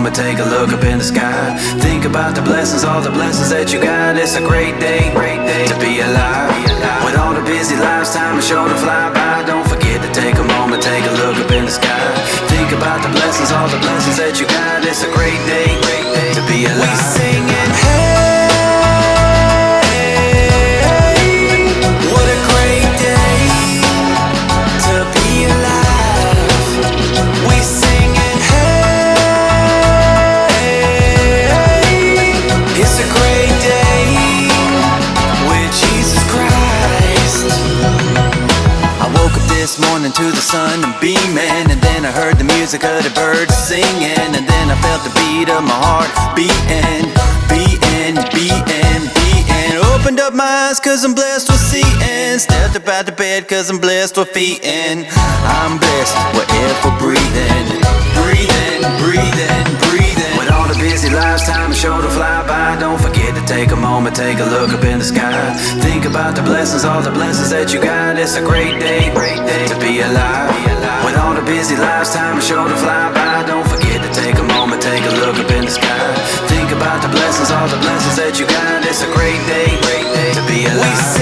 moment, take a look up in the sky. Think about the blessings, all the blessings that you got. It's a great day to be alive. With all the busy lives, time is sure to fly by. Don't forget to take a moment, take a look up in the sky. Think about the blessings, all the blessings that you got. It's a great day to be alive. We singing, hey, what a great day to be alive. We singing, hey, it's a great day with Jesus Christ. I woke up this morning to the sun and beaming, and then I heard the music of the birds singing, and then I felt the beat of my heart beating, beating, beating, beating. Opened up my eyes cause I'm blessed with seeing, stepped up out the bed cause I'm blessed with feeding. I'm blessed with air for breathing, breathing, breathing, breathing. With all the busy lives, time is sure to fly by. Don't forget to take a moment, take a look up in the sky. Think about the blessings, all the blessings that you got. It's a great day to be alive. With all the busy lives, time is sure to fly by. Don't forget to take a moment, take a look up in the sky. Think about the blessings, all the blessings that you got. It's a great day to be alive.